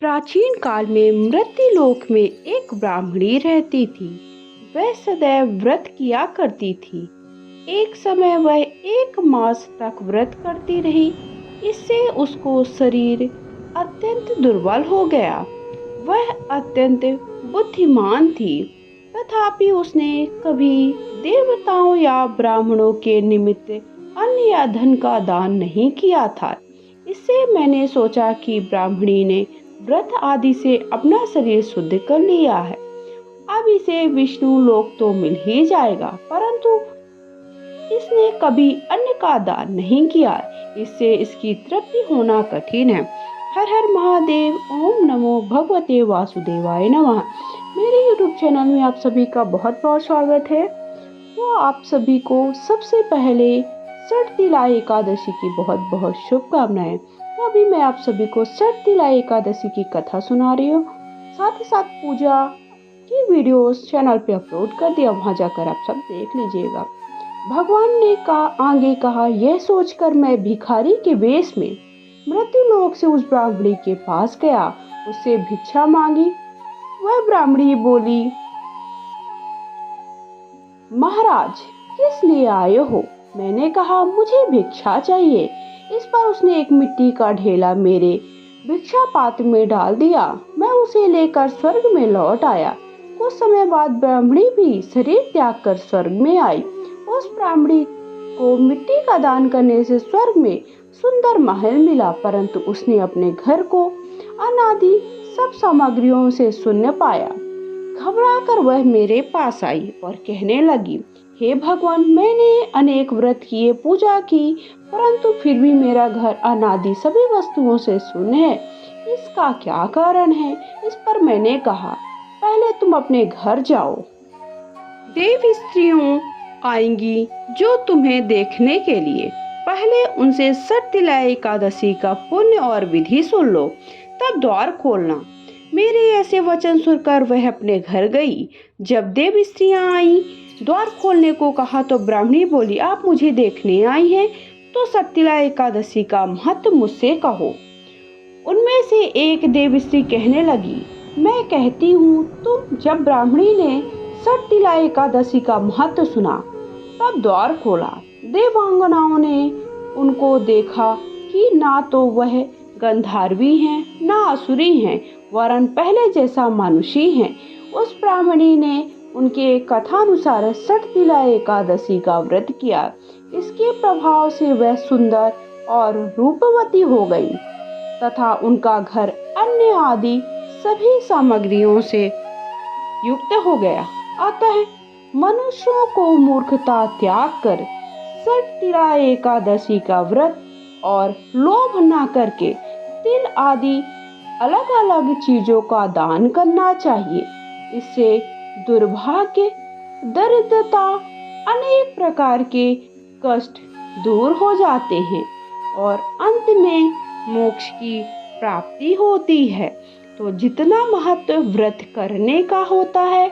प्राचीन काल में मृत्युलोक में एक ब्राह्मणी रहती थी। वह सदैव व्रत किया करती थी। एक समय वह 1 मास तक व्रत करती रही। इससे उसको शरीर अत्यंत दुर्बल हो गया। वह अत्यंत बुद्धिमान थी, तथापि उसने कभी देवताओं या ब्राह्मणों के निमित्त अन्न या धन का दान नहीं किया था। इससे मैंने सोचा कि ब्राह्मणी ने व्रत आदि से अपना शरीर शुद्ध कर लिया है। अब इसे विष्णु लोक तो मिल ही जाएगा, परंतु इसने कभी अन्न का दान नहीं किया। इससे इसकी तृप्ति होना कठिन है। हर हर महादेव। ओम नमो भगवते वासुदेवाय नमः। मेरे YouTube चैनल में आप सभी का बहुत बहुत स्वागत है। तो आप सभी को सबसे पहले षटतिला एकादशी की बहुत बहुत शुभकामनाएं। तो अभी मैं आप सभी को षटतिला एकादशी की कथा सुना रही हूँ। साथ ही साथ पूजा की वीडियोस चैनल पे अपलोड कर दिया, वहां जाकर आप सब देख लीजिएगा। भगवान ने आगे कहा, यह सोचकर मैं भिखारी के वेश में मृत्युलोक से उस ब्राह्मणी के पास गया, उससे भिक्षा मांगी। वह ब्राह्मणी बोली, महाराज किस लिए आए हो? मैंने कहा, मुझे भिक्षा चाहिए। इस पर उसने एक मिट्टी का ढेला मेरे भिक्षा पात्र में डाल दिया। मैं उसे लेकर स्वर्ग में लौट आया। कुछ समय बाद ब्राह्मणी भी शरीर त्याग कर स्वर्ग में आई। उस ब्राह्मणी को मिट्टी का दान करने से स्वर्ग में सुंदर महल मिला, परंतु उसने अपने घर को अनादि सब सामग्रियों से शून्य पाया। घबराकर वह मेरे पास आई और कहने लगी, हे भगवान, मैंने अनेक व्रत किए, पूजा की, परंतु फिर भी मेरा घर अनादि सभी वस्तुओं से शून्य है। इसका क्या कारण है? इस पर मैंने कहा, पहले तुम अपने घर जाओ। देव स्त्रियों आएंगी जो तुम्हें देखने के लिए। पहले उनसे षटतिला एकादशी का पुण्य और विधि सुन लो, तब द्वार खोलना। मेरे ऐसे वचन सुनकर वह अपने घर गई। जब देव स्त्रियां आई, द्वार खोलने को कहा तो ब्राह्मणी बोली, आप मुझे देखने आई हैं तो षटतिला एकादशी का महत्व मुझसे कहो। उनमें से एक देव स्त्री कहने लगी, मैं कहती हूँ। जब ब्राह्मणी ने षटतिला एकादशी का महत्व सुना, तब द्वार खोला। देवांगनाओं ने उनको देखा कि ना तो वह गंधर्वी हैं, ना असुरी हैं, वरन पहले जैसा मनुष्य हैं। उस ब्राह्मणी ने उनके कथानुसार षटतिला एकादशी का व्रत किया। इसके प्रभाव से वह सुंदर और रूपवती हो गई तथा उनका घर अन्य आदि सभी सामग्रियों से युक्त हो गया। अतः मनुष्यों को मूर्खता त्याग कर षटतिला एकादशी का व्रत और लोभ न करके तिल आदि अलग अलग चीजों का दान करना चाहिए। इससे दुर्भाग्य, दरिद्रता, अनेक प्रकार के कष्ट दूर हो जाते हैं और अंत में मोक्ष की प्राप्ति होती है। तो जितना महत्व व्रत करने का होता है,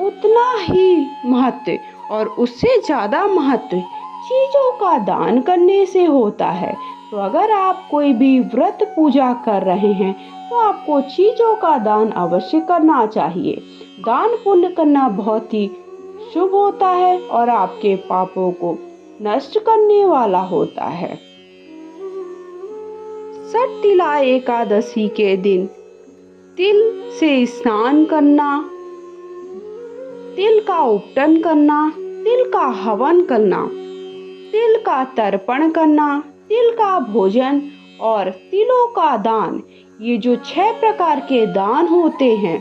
उतना ही महत्व और उससे ज्यादा महत्व चीजों का दान करने से होता है। तो अगर आप कोई भी व्रत पूजा कर रहे हैं तो आपको चीजों का दान अवश्य करना चाहिए। दान पुण्य करना बहुत ही शुभ होता है और आपके पापों को नष्ट करने वाला होता है। षटतिला एकादशी के दिन तिल से स्नान करना, तिल का उपटन करना, तिल का हवन करना, तिल का तर्पण करना, तिल का भोजन और तिलों का दान, ये जो 6 प्रकार के दान होते हैं,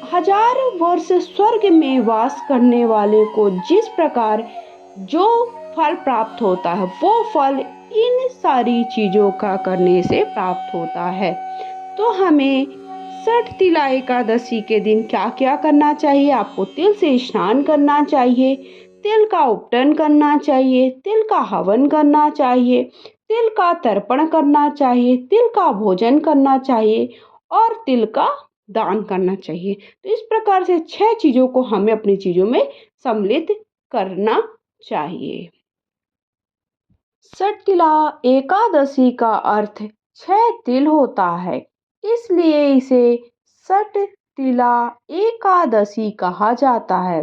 1000 वर्ष स्वर्ग में वास करने वाले को जिस प्रकार जो फल प्राप्त होता है, वो फल इन सारी चीजों का करने से प्राप्त होता है। तो हमें षटतिला एकादशी के दिन क्या क्या करना चाहिए? आपको तिल से स्नान करना चाहिए, तिल का उपटन करना चाहिए, तिल का हवन करना चाहिए, तिल का तर्पण करना चाहिए, तिल का भोजन करना चाहिए और तिल का दान करना चाहिए। तो इस प्रकार से 6 चीजों को हमें अपनी चीजों में सम्मिलित करना चाहिए। षटतिला एकादशी का अर्थ 6 तिल होता है। इसलिए इसे सट तिला एकादशी कहा जाता है।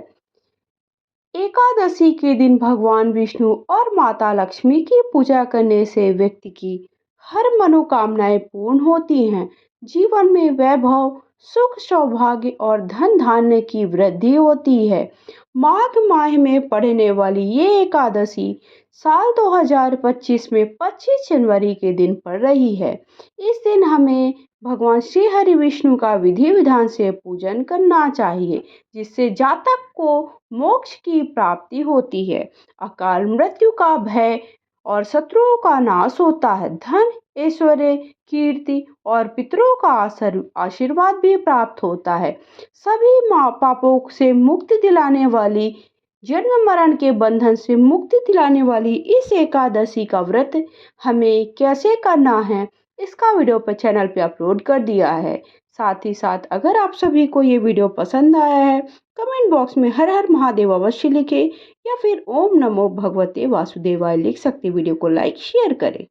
एकादशी के दिन भगवान विष्णु और माता लक्ष्मी की पूजा करने से व्यक्ति की हर मनोकामनाएं पूर्ण होती हैं। जीवन में वैभव, सुख, सौभाग्य और धन धान्य की वृद्धि होती है। माघ माह में पड़ने वाली ये एकादशी साल 2025 में 25 जनवरी के दिन पड़ रही है। इस दिन हमें भगवान श्री हरि विष्णु का विधि विधान से पूजन करना चाहिए, जिससे जातक को मोक्ष की प्राप्ति होती है, अकाल मृत्यु का भय और शत्रुओं का नाश होता है, धन, ऐश्वर्य, कीर्ति और पितरों का आशीर्वाद भी प्राप्त होता है। सभी माँ पापों से मुक्ति दिलाने वाली, जन्म मरण के बंधन से मुक्ति दिलाने वाली इस एकादशी का व्रत हमें कैसे करना है, इसका वीडियो पर चैनल पे अपलोड कर दिया है। साथ ही साथ अगर आप सभी को ये वीडियो पसंद आया है, कमेंट बॉक्स में हर हर महादेव अवश्य लिखें या फिर ओम नमो भगवते वासुदेवाय लिख सकते। वीडियो को लाइक शेयर करें।